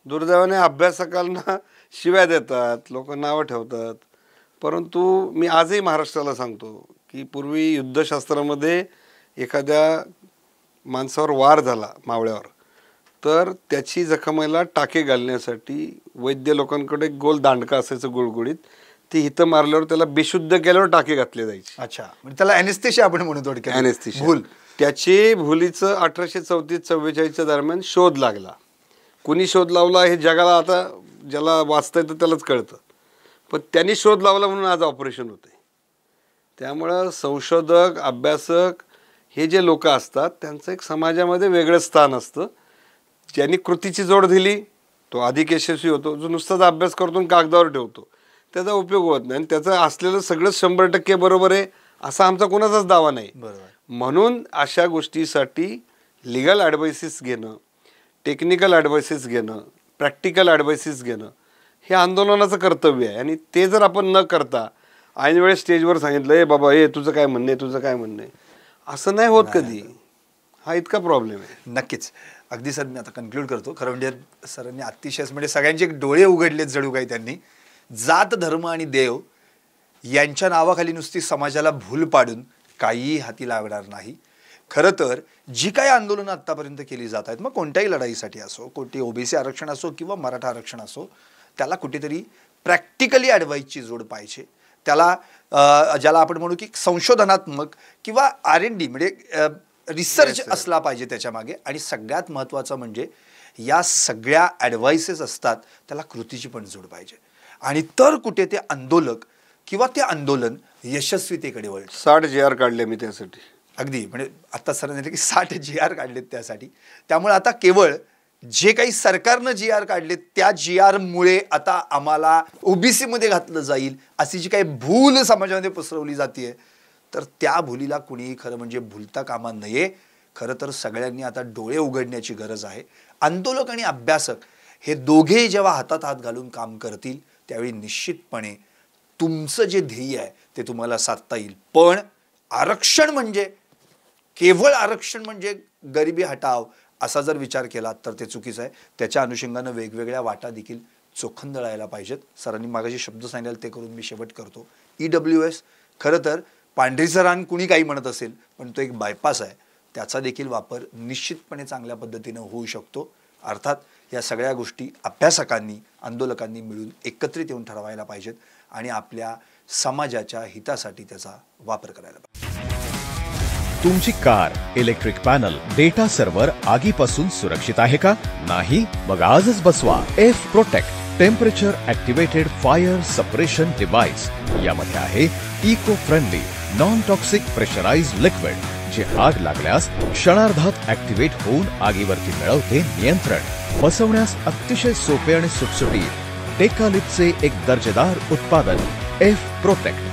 दुर्दैवाने अभ्यासकांना शिव्या देतात, लोक नावं ठेवतात. परंतु मी आजही महाराष्ट्राला सांगतो की पूर्वी युद्धशास्त्रामध्ये एखाद्या माणसावर वार झाला मावळ्यावर, तर त्याची जखमेला टाके घालण्यासाठी वैद्य लोकांकडे गोल दांडका असायचं गुळगुळीत, ते इथं मारल्यावर त्याला बेशुद्ध केल्यावर टाके घातले जायचे. अच्छा, म्हणजे त्याला ॲनेस्थेशिया आपण म्हणू थोडक्यात. ॲनेस्थेशिया. भूल. त्याची भुलीचं 1834-44च्या दरम्यान शोध लागला. कुणी शोध लावला हे जगाला आता ज्याला वाचता येतं त्यालाच कळतं, पण त्यांनी शोध लावला म्हणून आज ऑपरेशन होते. त्यामुळं संशोधक, अभ्यासक हे जे लोक असतात त्यांचं एक समाजामध्ये वेगळं स्थान असतं. ज्यांनी कृतीची जोड दिली तो अधिक यशस्वी होतो. जो नुसताच अभ्यास करतो कागदावर ठेवतो त्याचा उपयोग होत नाही. आणि त्याचं असलेलं सगळं 100% बरोबर आहे असा आमचा कोणाचाच दावा नाही. म्हणून अशा गोष्टीसाठी लिगल ॲडवायसिस घेणं, टेक्निकल ॲडवायसिस घेणं, प्रॅक्टिकल ॲडवायसिस घेणं हे आंदोलनाचं कर्तव्य आहे. आणि ते जर आपण न करता ऐन वेळेस स्टेजवर सांगितलं, ए बाबा हे तुझं काय म्हणणं आहे, तुझं काय म्हणणं आहे, असं नाही होत कधी. हा इतका प्रॉब्लेम आहे. नक्कीच. अगदी सर, मी आता कन्क्लूड करतो. खरं म्हणजे सरांनी अतिशय म्हणजे सगळ्यांचे डोळे उघडलेत जणू काही. त्यांनी जात, धर्म आणि देव यांच्या नावाखाली नुसती समाजाला भूल पाडून काहीही हाती लागणार नाही. खरं तर जी काही आंदोलनं आत्तापर्यंत केली जात आहेत, मग कोणत्याही लढाईसाठी असो, कोणती OBC आरक्षण असो किंवा मराठा आरक्षण असो, त्याला कुठेतरी प्रॅक्टिकली ॲडवाईसची जोड पाहिजे. त्याला ज्याला आपण म्हणू की संशोधनात्मक किंवा R&D म्हणजे रिसर्च असला पाहिजे त्याच्यामागे. आणि सगळ्यात महत्त्वाचं म्हणजे या सगळ्या ॲडवाइसेस असतात त्याला कृतीची पण जोड पाहिजे. आणि तर कुठे ते आंदोलक किंवा ते आंदोलन यशस्वीतेकडे वळतं. 60 GR काढले मी त्यासाठी. अगदी म्हणजे आता सर म्हटलं की 60 GR काढलेत त्यासाठी. त्यामुळे आता केवळ जे काही सरकारनं GR काढले त्या GR मुळे आता आम्हाला OBC मध्ये घातलं जाईल अशी जी काही भूल समाजामध्ये पसरवली जाते, तर त्या भूलीला कुणीही खरं म्हणजे भूलता कामा नये. खरं तर सगळ्यांनी आता डोळे उघडण्याची गरज आहे. आंदोलक आणि अभ्यासक हे दोघे जेव्हा हातात हात घालून काम करतील त्यावेळी निश्चितपणे तुमचं जे ध्येय आहे ते तुम्हाला साधता येईल. पण आरक्षण म्हणजे केवळ आरक्षण म्हणजे गरिबी हटाव असा जर विचार केला तर ते चुकीचं आहे. त्याच्या अनुषंगानं वेगवेगळ्या वाटा देखील चोखंदळायला पाहिजेत. सरांनी मागाशी शब्द सांगितले ते करून मी शेवट करतो. EWS खरं तर पांढरीचं रान कुणी काही म्हणत असेल पण तो एक बायपास आहे. त्याचा देखील वापर निश्चितपणे चांगल्या पद्धतीनं होऊ शकतो. अर्थात या सगळ्या गोष्टी अभ्यासकांनी आंदोलकांनी मिळून एकत्रित येऊन ठरवायला पाहिजेत आणि आपल्या समाजाच्या हितासाठी त्याचा वापर करायला पाहिजे. तुमची car, electric panel, data server आगीपासून सुरक्षित आहे का? नाही? मग आजच बसवा F protect temperature activated fire suppression device. यामध्ये आहे eco friendly non toxic pressurised liquid जे आग लागल्यास क्षणार्धात ॲक्टिवेट होऊन आगीवरती मिळवते नियंत्रण. बसवण्यास अतिशय सोपे आणि सुटसुटीत डेकालिपचे एक दर्जेदार उत्पादन एफ प्रोटेक्ट.